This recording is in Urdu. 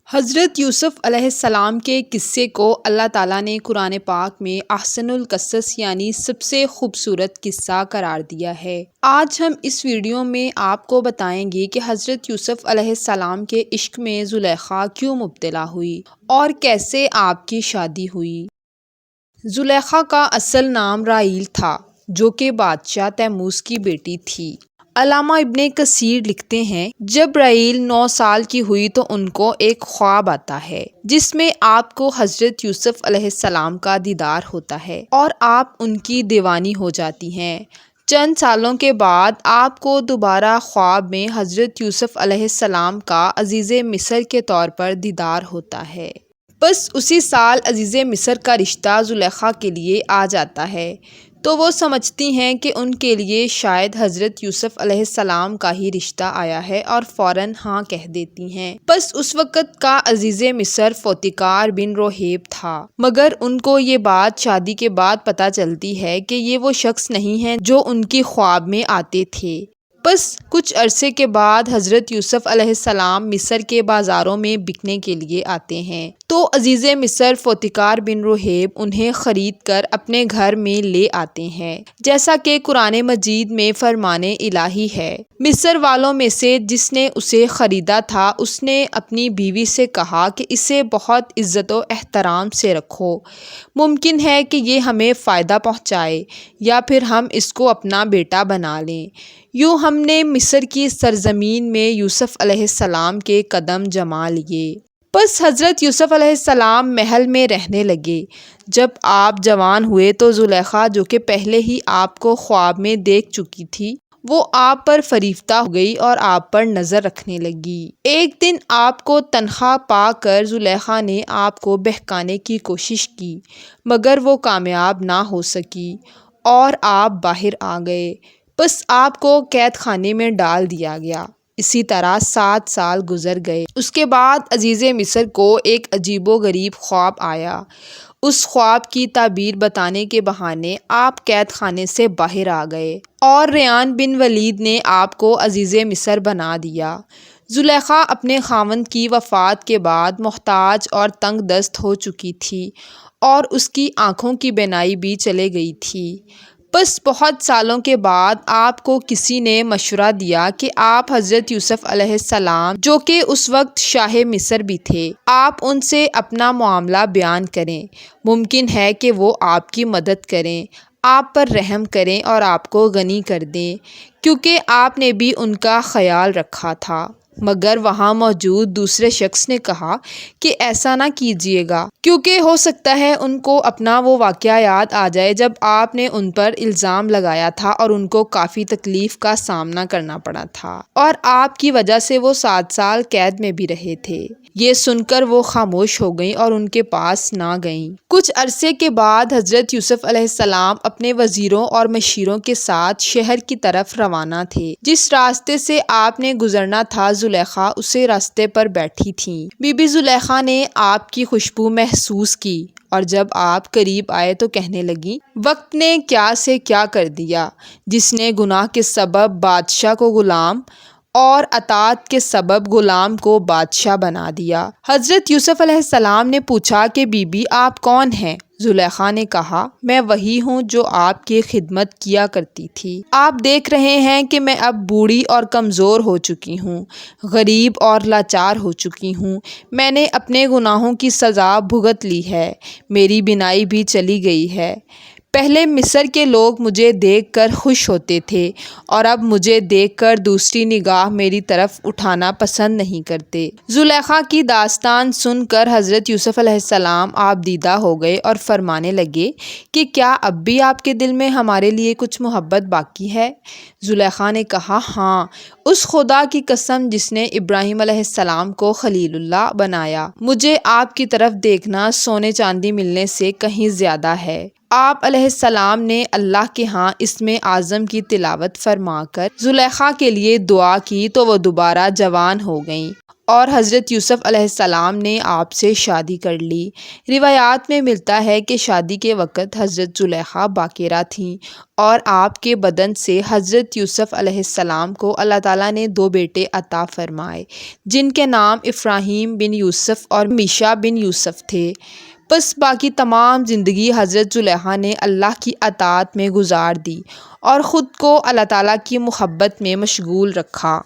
حضرت یوسف علیہ السلام کے قصے کو اللہ تعالیٰ نے قرآن پاک میں احسن القصص یعنی سب سے خوبصورت قصہ قرار دیا ہے۔ آج ہم اس ویڈیو میں آپ کو بتائیں گے کہ حضرت یوسف علیہ السلام کے عشق میں زلیخا کیوں مبتلا ہوئی اور کیسے آپ کی شادی ہوئی۔ زلیخا کا اصل نام راحیل تھا جو کہ بادشاہ تیموس کی بیٹی تھی۔ علامہ ابن کثیر لکھتے ہیں جب راحیل 9 سال کی ہوئی تو ان کو ایک خواب آتا ہے جس میں آپ کو حضرت یوسف علیہ السلام کا دیدار ہوتا ہے اور آپ ان کی دیوانی ہو جاتی ہیں۔ چند سالوں کے بعد آپ کو دوبارہ خواب میں حضرت یوسف علیہ السلام کا عزیز مصر کے طور پر دیدار ہوتا ہے۔ بس اسی سال عزیز مصر کا رشتہ زلیخا کے لیے آ جاتا ہے تو وہ سمجھتی ہیں کہ ان کے لیے شاید حضرت یوسف علیہ السلام کا ہی رشتہ آیا ہے اور فوراً ہاں کہہ دیتی ہیں۔ بس اس وقت کا عزیز مصر فوتیکار بن روہیب تھا، مگر ان کو یہ بات شادی کے بعد پتہ چلتی ہے کہ یہ وہ شخص نہیں ہے جو ان کی خواب میں آتے تھے۔ بس کچھ عرصے کے بعد حضرت یوسف علیہ السلام مصر کے بازاروں میں بکنے کے لیے آتے ہیں تو عزیز مصر فوتیکار بن روہیب انہیں خرید کر اپنے گھر میں لے آتے ہیں، جیسا کہ قرآن مجید میں فرمان الہی ہے۔ مصر والوں میں سے جس نے اسے خریدا تھا اس نے اپنی بیوی سے کہا کہ اسے بہت عزت و احترام سے رکھو، ممکن ہے کہ یہ ہمیں فائدہ پہنچائے یا پھر ہم اس کو اپنا بیٹا بنا لیں۔ یوں ہم نے مصر کی سرزمین میں یوسف علیہ السلام کے قدم جما لیے۔ بس حضرت یوسف علیہ السلام محل میں رہنے لگے۔ جب آپ جوان ہوئے تو زلیخا جو کہ پہلے ہی آپ کو خواب میں دیکھ چکی تھی وہ آپ پر فریفتہ ہو گئی اور آپ پر نظر رکھنے لگی۔ ایک دن آپ کو تنہا پا کر زلیخا نے آپ کو بہکانے کی کوشش کی مگر وہ کامیاب نہ ہو سکی اور آپ باہر آ گئے۔ بس آپ کو قید خانے میں ڈال دیا گیا۔ اسی طرح 7 سال گزر گئے۔ اس کے بعد عزیز مصر کو ایک عجیب و غریب خواب آیا۔ اس خواب کی تعبیر بتانے کے بہانے آپ قید خانے سے باہر آ گئے اور ریان بن ولید نے آپ کو عزیز مصر بنا دیا۔ زلیخا اپنے خاوند کی وفات کے بعد محتاج اور تنگ دست ہو چکی تھی اور اس کی آنکھوں کی بینائی بھی چلے گئی تھی۔ بس بہت سالوں کے بعد آپ کو کسی نے مشورہ دیا کہ آپ حضرت یوسف علیہ السلام جو کہ اس وقت شاہ مصر بھی تھے، آپ ان سے اپنا معاملہ بیان کریں، ممکن ہے کہ وہ آپ کی مدد کریں، آپ پر رحم کریں اور آپ کو غنی کر دیں، کیونکہ آپ نے بھی ان کا خیال رکھا تھا۔ مگر وہاں موجود دوسرے شخص نے کہا کہ ایسا نہ کیجیے گا کیونکہ ہو سکتا ہے ان کو اپنا وہ واقعہ یاد آ جائے جب آپ نے ان پر الزام لگایا تھا اور ان کو کافی تکلیف کا سامنا کرنا پڑا تھا اور آپ کی وجہ سے وہ 7 سال قید میں بھی رہے تھے۔ یہ سن کر وہ خاموش ہو گئیں اور ان کے پاس نہ گئیں۔ کچھ عرصے کے بعد حضرت یوسف علیہ السلام اپنے وزیروں اور مشیروں کے ساتھ شہر کی طرف روانہ تھے۔ جس راستے سے آپ نے گزرنا تھا زلیخا اسی راستے پر بیٹھی تھیں۔ بی بی زلیخا نے آپ کی خوشبو محسوس کی اور جب آپ قریب آئے تو کہنے لگی، وقت نے کیا سے کیا کر دیا جس نے گناہ کے سبب بادشاہ کو غلام اور اطاعت کے سبب غلام کو بادشاہ بنا دیا۔ حضرت یوسف علیہ السلام نے پوچھا کہ بی بی آپ کون ہیں؟ زلیخا نے کہا، میں وہی ہوں جو آپ کی خدمت کیا کرتی تھی۔ آپ دیکھ رہے ہیں کہ میں اب بوڑھی اور کمزور ہو چکی ہوں، غریب اور لاچار ہو چکی ہوں۔ میں نے اپنے گناہوں کی سزا بھگت لی ہے، میری بینائی بھی چلی گئی ہے۔ پہلے مصر کے لوگ مجھے دیکھ کر خوش ہوتے تھے اور اب مجھے دیکھ کر دوسری نگاہ میری طرف اٹھانا پسند نہیں کرتے۔ زلیخا کی داستان سن کر حضرت یوسف علیہ السلام آپ دیدہ ہو گئے اور فرمانے لگے کہ کیا اب بھی آپ کے دل میں ہمارے لیے کچھ محبت باقی ہے؟ زلیخا نے کہا، ہاں، اس خدا کی قسم جس نے ابراہیم علیہ السلام کو خلیل اللہ بنایا، مجھے آپ کی طرف دیکھنا سونے چاندی ملنے سے کہیں زیادہ ہے۔ آپ علیہ السلام نے اللہ کے ہاں اسم اعظم کی تلاوت فرما کر زلیخا کے لیے دعا کی تو وہ دوبارہ جوان ہو گئیں اور حضرت یوسف علیہ السلام نے آپ سے شادی کر لی۔ روایات میں ملتا ہے کہ شادی کے وقت حضرت زلیخا باکرہ تھیں اور آپ کے بدن سے حضرت یوسف علیہ السلام کو اللہ تعالیٰ نے 2 بیٹے عطا فرمائے جن کے نام ابراہیم بن یوسف اور میشا بن یوسف تھے۔ بس باقی تمام زندگی حضرت زلیخا نے اللہ کی اطاعت میں گزار دی اور خود کو اللہ تعالیٰ کی محبت میں مشغول رکھا۔